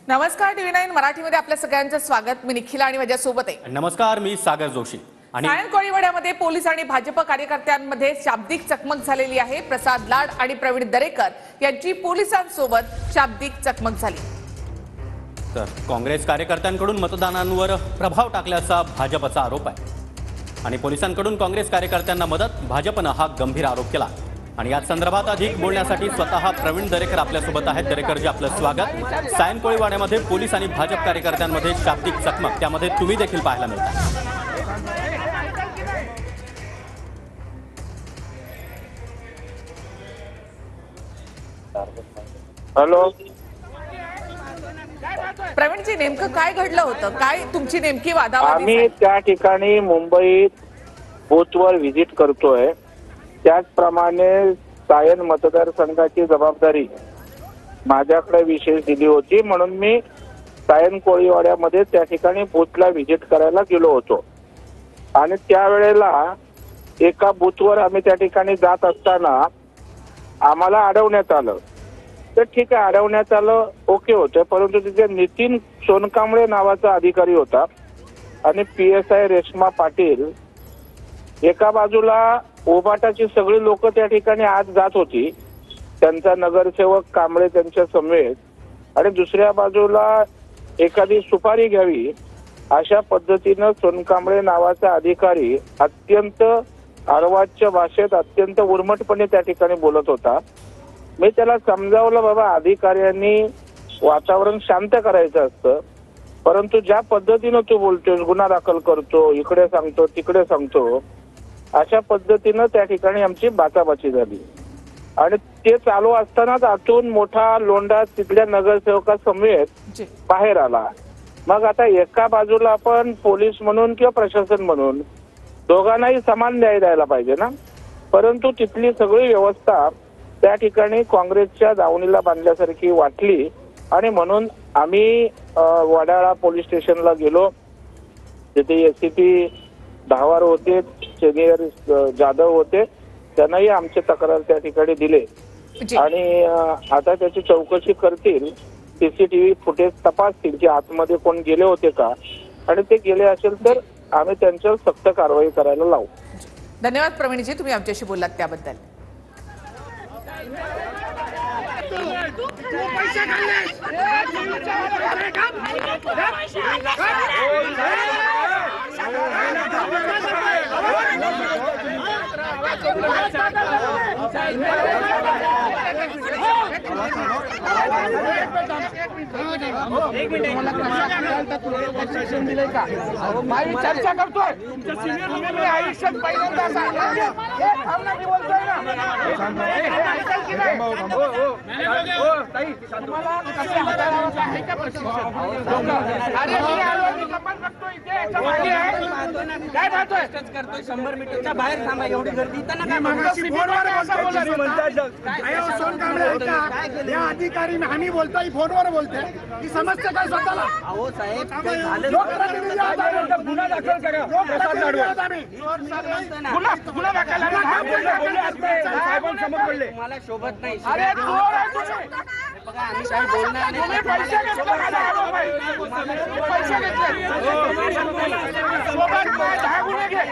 नमस्कार, TV9 मराठीमध्ये आपल्या सगळ्यांचं स्वागत। मी निखिल आणि माझ्यासोबत आहे। नमस्कार, मी सागर जोशी। आणि सायन कोळीवाड्यामध्ये पोलीस आणि भाजप कार्यकर्त्यांमध्ये शाब्दिक चकमक झालेली आहे। प्रसाद लाड आणि प्रवीण दरेकर यांची पोलिसांसोबत शाब्दिक चकमक झाली। तर काँग्रेस कार्यकर्त्यांकडून मतदानांवर प्रभाव टाकल्याचा भाजपचा आरोप आहे आणि पोलिसांकडून काँग्रेस कार्यकर्त्यांना मदत, भाजपने हा गंभीर आरोप केला। आणि या संदर्भात अधिक बोलण्यासाठी स्वतः प्रवीण दरेकर आपल्यासोबत आहेत। दरेकरजी, आपलं स्वागत। सायन कोळीवाड्यामध्ये पोलीस आणि भाजप कार्यकर्त्यांमध्ये शाब्दिक चकमक, त्यामध्ये तुम्ही देखील पाहायला मिळता। हॅलो प्रवीणजी, नेमकं काय घडलं होतं? काय तुमची नेमकी वादावादी आम्ही झाली? त्या ठिकाणी मुंबईत बूथवर व्हिजिट करतोय। त्याचप्रमाणे सायन मतदारसंघाची जबाबदारी माझ्याकडे विशेष दिली होती, म्हणून मी सायन कोळीवाड्यामध्ये त्या ठिकाणी बूथला व्हिजिट करायला गेलो होतो। आणि त्यावेळेला एका बूथवर आम्ही त्या ठिकाणी जात असताना आम्हाला अडवण्यात आलं। तर ठीक आहे, अडवण्यात आलं, ओके होतं, परंतु तिथे नितीन सोनकांबळे नावाचा अधिकारी होता आणि PSI रेश्मा पाटील, एका बाजूला उबाटाची सगळी लोक त्या ठिकाणी आज जात होती, त्यांचा नगरसेवक कांबळे त्यांच्या समवेत, आणि दुसऱ्या बाजूला एखादी सुपारी घ्यावी अशा पद्धतीनं सोनकांबळे नावाचा अधिकारी अत्यंत अर्वाच्य भाषेत अत्यंत उर्मटपणे त्या ठिकाणी बोलत होता। मी त्याला समजावलं, बाबा अधिकाऱ्यांनी वातावरण शांत करायचं असतं, परंतु ज्या पद्धतीनं तू बोलतोस, गुन्हा दाखल करतो, इकडे सांगतो तिकडे सांगतो, अशा पद्धतीनं त्या ठिकाणी आमची बाचाबाची झाली। आणि ते चालू असतानाच आतून मोठा लोंढा तिथल्या नगरसेवकासमवेत बाहेर आला। मग आता एका बाजूला आपण पोलीस म्हणून किंवा प्रशासन म्हणून दोघांनाही समान न्याय द्यायला पाहिजे ना, परंतु तिथली सगळी व्यवस्था त्या ठिकाणी काँग्रेसच्या दावणीला बांधल्यासारखी वाटली। आणि म्हणून आम्ही वडाळा पोलीस स्टेशनला गेलो। तिथे SCP धावार होते, सिनियर जाधव होते, त्यांनाही आमचे तक्रार त्या ठिकाणी दिले आणि आता त्याची चौकशी करतील, CCTV फुटेज तपासतील की आतमध्ये कोण गेले होते का, आणि ते गेले असेल तर आम्ही त्यांच्यावर सक्त कारवाई करायला लावू। धन्यवाद प्रवीणजी, तुम्ही आमच्याशी बोललात त्याबद्दल। चर्चा करतोय तुमच्या सिनियर मी आयुष्यात पहिल्यांदा काय पाहतोय 100 मीटरच्या बाहेर थांबा, एवढी गर्दी अधिकारी आम्ही बोलतोय, फोनवर बोलतोय, ही समस्या काय स्वतःला? अहो साहेब, गुन्हा दाखल करा, गुन्हा दाखल साहेबांसमोर बोलले, मला शोभत नाही। बघा, आम्ही काही बोलणार नाही, पैसे घेतले, 10 गुन्हे घे।